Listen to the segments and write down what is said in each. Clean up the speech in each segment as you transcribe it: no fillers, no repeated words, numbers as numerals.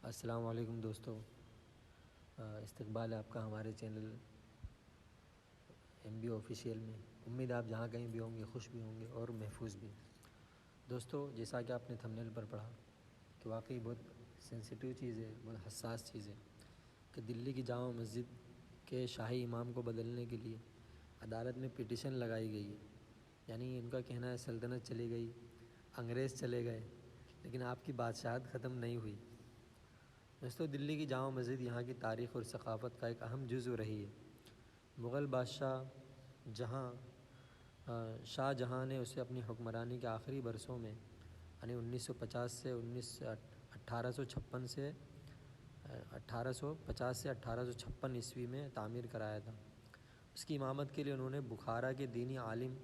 السلام علیکم دوستو، استقبال ہے آپ کا ہمارے چینل ایم بی آفیشیل میں۔ امید آپ جہاں کہیں بھی ہوں گے خوش بھی ہوں گے اور محفوظ بھی۔ دوستو، جیسا کہ آپ نے تھمبنیل پر پڑھا کہ واقعی بہت سینسیٹیو چیز ہے، بہت حساس چیز ہے کہ دلی کی جامع مسجد کے شاہی امام کو بدلنے کے لیے عدالت میں پٹیشن لگائی گئی ہے۔ یعنی ان کا کہنا ہے سلطنت چلی گئی، انگریز چلے گئے، لیکن آپ کی بادشاہت ختم نہیں ہوئی۔ دوستو، دلی کی جامع مسجد یہاں کی تاریخ اور ثقافت کا ایک اہم جزو رہی ہے۔ مغل بادشاہ شاہ جہاں نے اسے اپنی حکمرانی کے آخری برسوں میں یعنی 1950 سے 1850 عیسوی میں تعمیر کرایا تھا۔ اس کی امامت کے لیے انہوں نے بخارا کے دینی عالم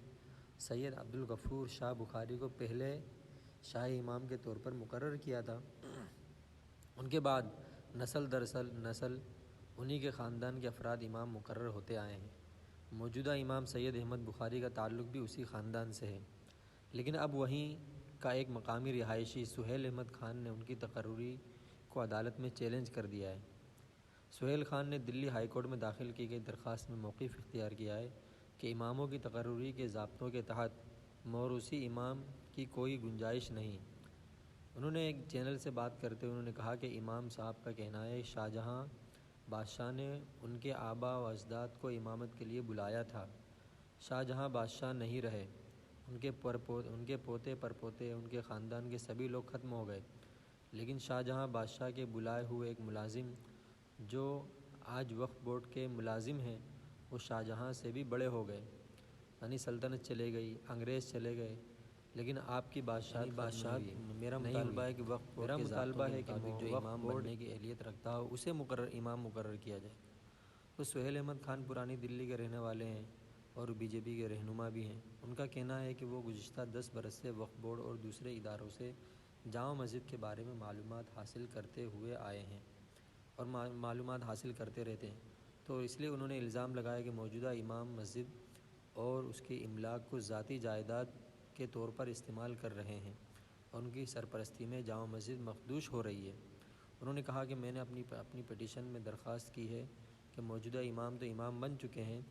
سید عبدالغفور شاہ بخاری کو پہلے شاہی امام کے طور پر مقرر کیا تھا۔ ان کے بعد نسل در نسل انہی کے خاندان کے افراد امام مقرر ہوتے آئے ہیں۔ موجودہ امام سید احمد بخاری کا تعلق بھی اسی خاندان سے ہے، لیکن اب وہیں کا ایک مقامی رہائشی سہیل احمد خان نے ان کی تقرری کو عدالت میں چیلنج کر دیا ہے۔ سہیل خان نے دلی ہائی کورٹ میں داخل کی گئی درخواست میں موقف اختیار کیا ہے کہ اماموں کی تقرری کے ضابطوں کے تحت موروثی امام کی کوئی گنجائش نہیں۔ انہوں نے ایک چینل سے بات کرتے ہوئے انہوں نے کہا کہ امام صاحب کا کہنا ہے شاہ جہاں بادشاہ نے ان کے آبا و اجداد کو امامت کے لیے بلایا تھا۔ شاہ جہاں بادشاہ نہیں رہے، ان کے پوتے پرپوتے، ان کے خاندان کے سبھی لوگ ختم ہو گئے، لیکن شاہ جہاں بادشاہ کے بلائے ہوئے ایک ملازم جو آج وقف بورڈ کے ملازم ہیں وہ شاہ جہاں سے بھی بڑے ہو گئے۔ یعنی سلطنت چلے گئی، انگریز چلے گئے، لیکن آپ کی بادشاہت میرا مطالبہ ہے کہ وقف بورڈ کے ضابطوں کے مطابق جو امام بننے کی اہلیت رکھتا ہو اسے امام مقرر کیا جائے۔ تو سہیل احمد خان پرانی دلی کے رہنے والے ہیں اور بی جے پی کے رہنما بھی ہیں۔ ان کا کہنا ہے کہ وہ گزشتہ 10 برس سے وقف بورڈ اور دوسرے اداروں سے جامع مسجد کے بارے میں معلومات حاصل کرتے ہوئے آئے ہیں اور معلومات حاصل کرتے رہتے ہیں۔ تو اس لیے انہوں نے الزام لگایا کہ موجودہ امام مسجد اور اس کی املاک کو ذاتی جائیداد کے طور پر استعمال کر رہے ہیں اور ان کی سرپرستی میں جامع مسجد مخدوش ہو رہی ہے۔ انہوں نے کہا کہ میں نے اپنی پٹیشن میں درخواست کی ہے کہ موجودہ امام تو امام بن چکے ہیں،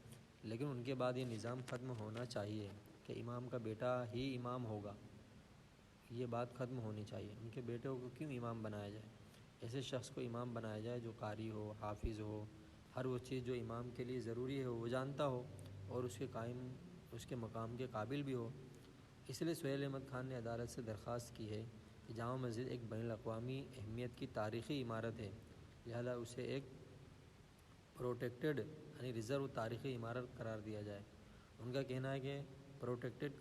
لیکن ان کے بعد یہ نظام ختم ہونا چاہیے کہ امام کا بیٹا ہی امام ہوگا۔ یہ بات ختم ہونی چاہیے۔ ان کے بیٹے کو کیوں امام بنایا جائے؟ ایسے شخص کو امام بنایا جائے جو قاری ہو، حافظ ہو، ہر وہ چیز جو امام کے لیے ضروری ہے وہ جانتا ہو اور اس کے مقام کے قابل بھی ہو۔ اس لیے سہیل احمد خان نے عدالت سے درخواست کی ہے کہ جامع مسجد ایک بین الاقوامی اہمیت کی تاریخی عمارت ہے، لہذا اسے ایک پروٹیکٹڈ یعنی ریزرو تاریخی عمارت قرار دیا جائے۔ ان کا کہنا ہے کہ پروٹیکٹڈ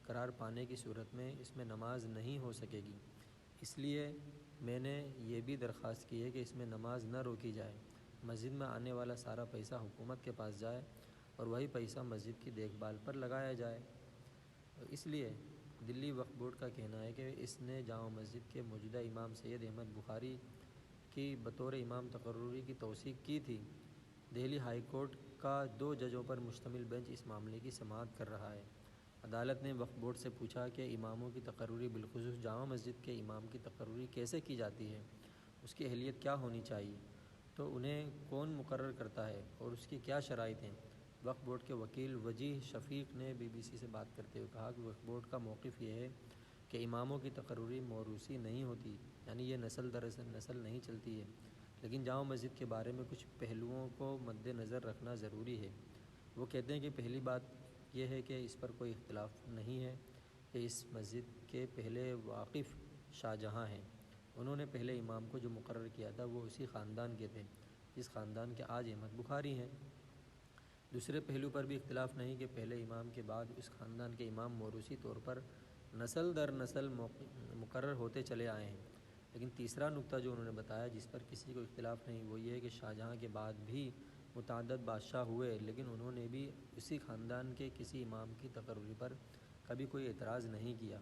قرار پانے کی صورت میں اس میں نماز نہیں ہو سکے گی، اس لیے میں نے یہ بھی درخواست کی ہے کہ اس میں نماز نہ روکی جائے، مسجد میں آنے والا سارا پیسہ حکومت کے پاس جائے اور وہی پیسہ مسجد کی دیکھ بھال پر لگایا جائے۔ اس لیے دلی وقف بورڈ کا کہنا ہے کہ اس نے جامع مسجد کے موجودہ امام سید احمد بخاری کی بطور امام تقرری کی توثیق کی تھی۔ دہلی ہائی کورٹ کا 2 ججوں پر مشتمل بینچ اس معاملے کی سماعت کر رہا ہے۔ عدالت نے وقف بورڈ سے پوچھا کہ اماموں کی تقرری بالخصوص جامع مسجد کے امام کی تقرری کیسے کی جاتی ہے، اس کی اہلیت کیا ہونی چاہیے، تو انہیں کون مقرر کرتا ہے اور اس کی کیا شرائط ہیں۔ وقف بورڈ کے وکیل وجیہ شفیق نے BBC سے بات کرتے ہوئے کہا کہ وقف بورڈ کا موقف یہ ہے کہ اماموں کی تقرری موروثی نہیں ہوتی، یعنی یہ نسل در نسل نہیں چلتی ہے، لیکن جامع مسجد کے بارے میں کچھ پہلوؤں کو مد نظر رکھنا ضروری ہے۔ وہ کہتے ہیں کہ پہلی بات یہ ہے کہ اس پر کوئی اختلاف نہیں ہے کہ اس مسجد کے پہلے واقف شاہ جہاں ہیں۔ انہوں نے پہلے امام کو جو مقرر کیا تھا وہ اسی خاندان کے تھے جس خاندان کے آج احمد بخاری ہیں۔ دوسرے پہلو پر بھی اختلاف نہیں کہ پہلے امام کے بعد اس خاندان کے امام موروثی طور پر نسل در نسل مقرر ہوتے چلے آئے ہیں۔ لیکن تیسرا نقطہ جو انہوں نے بتایا جس پر کسی کو اختلاف نہیں وہ یہ ہے کہ شاہ جہاں کے بعد بھی متعدد بادشاہ ہوئے، لیکن انہوں نے بھی اسی خاندان کے کسی امام کی تقرری پر کبھی کوئی اعتراض نہیں کیا۔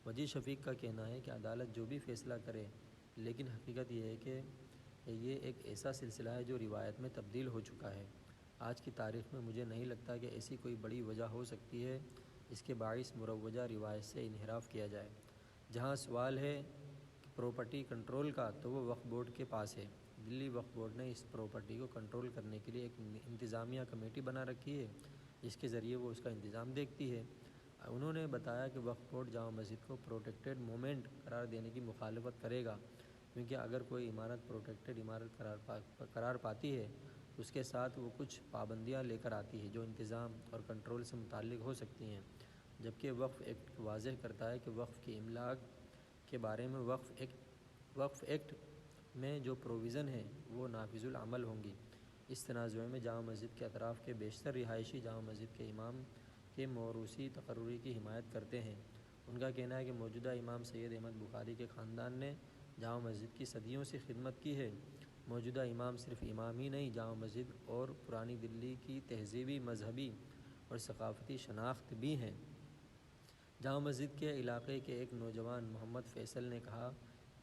وجیہ شفیق کا کہنا ہے کہ عدالت جو بھی فیصلہ کرے، لیکن حقیقت یہ ہے کہ یہ ایک ایسا سلسلہ ہے جو روایت میں تبدیل ہو چکا ہے۔ آج کی تاریخ میں مجھے نہیں لگتا کہ ایسی کوئی بڑی وجہ ہو سکتی ہے جس کے باعث مروجہ روایت سے انحراف کیا جائے۔ جہاں سوال ہے کہ پراپرٹی کنٹرول کا تو وہ وقف بورڈ کے پاس ہے۔ دلی وقف بورڈ نے اس پراپرٹی کو کنٹرول کرنے کے لیے ایک انتظامیہ کمیٹی بنا رکھی ہے جس کے ذریعے وہ اس کا انتظام دیکھتی ہے۔ انہوں نے بتایا کہ وقف بورڈ جامع مسجد کو پروٹیکٹڈ موومنٹ قرار دینے کی مخالفت کرے گا، کیونکہ اگر کوئی عمارت پروٹیکٹڈ عمارت قرار پاتی ہے تو اس کے ساتھ وہ کچھ پابندیاں لے کر آتی ہے جو انتظام اور کنٹرول سے متعلق ہو سکتی ہیں، جبکہ وقف ایکٹ واضح کرتا ہے کہ وقف کی املاک کے بارے میں وقف ایکٹ میں جو پروویژن ہیں وہ نافذ العمل ہوں گی۔ اس تنازع میں جامع مسجد کے اطراف کے بیشتر رہائشی جامع مسجد کے امام کے موروثی تقرری کی حمایت کرتے ہیں۔ ان کا کہنا ہے کہ موجودہ امام سید احمد بخاری کے خاندان نے جامع مسجد کی صدیوں سے خدمت کی ہے۔ موجودہ امام صرف امام ہی نہیں، جامع مسجد اور پرانی دلی کی تہذیبی، مذہبی اور ثقافتی شناخت بھی ہیں۔ جامع مسجد کے علاقے کے ایک نوجوان محمد فیصل نے کہا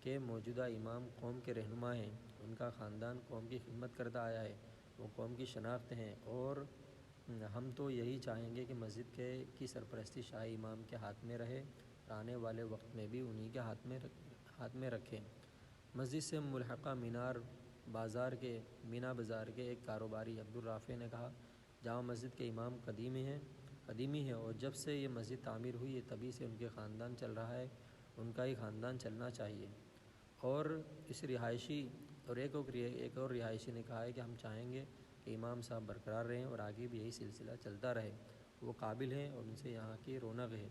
کہ موجودہ امام قوم کے رہنما ہیں، ان کا خاندان قوم کی خدمت کرتا آیا ہے، وہ قوم کی شناخت ہیں، اور ہم تو یہی چاہیں گے کہ مسجد کی سرپرستی شاہی امام کے ہاتھ میں رہے اور آنے والے وقت میں بھی انہی کے ہاتھ میں رکھیں۔ مسجد سے ملحقہ مینا بازار کے ایک کاروباری عبدالرافع نے کہا، جامع مسجد کے امام قدیمی ہیں اور جب سے یہ مسجد تعمیر ہوئی ہے تبھی سے ان کے خاندان چل رہا ہے، ان کا ہی خاندان چلنا چاہیے۔ اور ایک اور رہائشی نے کہا ہے کہ ہم چاہیں گے کہ امام صاحب برقرار رہیں اور آگے بھی یہی سلسلہ چلتا رہے، وہ قابل ہیں اور ان سے یہاں کی رونق ہے۔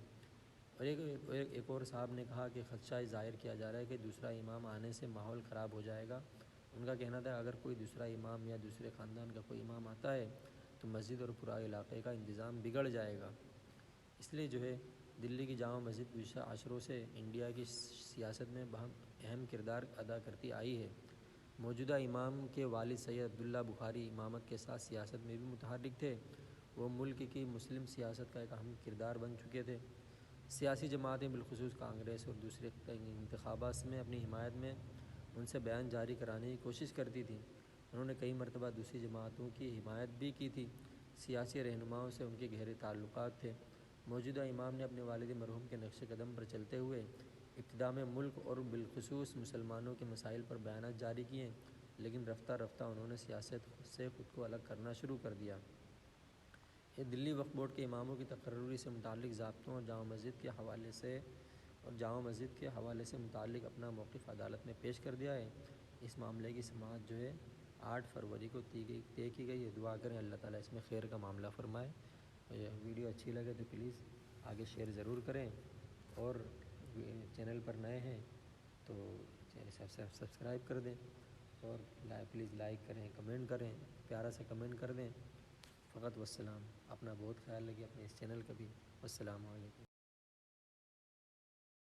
اور ایک اور صاحب نے کہا کہ خدشہ ظاہر کیا جا رہا ہے کہ دوسرا امام آنے سے ماحول خراب ہو جائے گا۔ ان کا کہنا تھا اگر کوئی دوسرا امام یا دوسرے خاندان کا کوئی امام آتا ہے تو مسجد اور پورا علاقے کا انتظام بگڑ جائے گا۔ اس لیے دلی کی جامع مسجد گزشتہ عشروں سے انڈیا کی سیاست میں اہم کردار ادا کرتی آئی ہے۔ موجودہ امام کے والد سید عبداللہ بخاری امامت کے ساتھ سیاست میں بھی متحرک تھے، وہ ملک کی مسلم سیاست کا ایک اہم کردار بن چکے تھے۔ سیاسی جماعتیں بالخصوص کانگریس اور دوسرے انتخابات میں اپنی حمایت میں ان سے بیان جاری کرانے کی کوشش کرتی تھیں۔ انہوں نے کئی مرتبہ دوسری جماعتوں کی حمایت بھی کی تھی۔ سیاسی رہنماؤں سے ان کے گہرے تعلقات تھے۔ موجودہ امام نے اپنے والد مرحوم کے نقش قدم پر چلتے ہوئے ابتدا میں ملک اور بالخصوص مسلمانوں کے مسائل پر بیانات جاری کیے، لیکن رفتہ رفتہ انہوں نے سیاست سے خود کو الگ کرنا شروع کر دیا۔ یہ دلی وقف بورڈ کے اماموں کی تقرری سے متعلق ضابطوں اور جامع مسجد کے حوالے سے متعلق اپنا موقف عدالت میں پیش کر دیا ہے۔ اس معاملے کی سماعت 8 فروری کو طے کی گئی ہے۔ دعا کریں اللہ تعالیٰ اس میں خیر کا معاملہ فرمائے۔ یہ ویڈیو اچھی لگے تو پلیز آگے شیئر ضرور کریں، اور چینل پر نئے ہیں تو سبسکرائب کر دیں، اور پلیز لائک کریں، کمنٹ کریں، پیارا سا کمنٹ کر دیں فقط۔ والسلام، اپنا بہت خیال رکھیے، اپنے اس چینل کا بھی۔ والسلام علیکم۔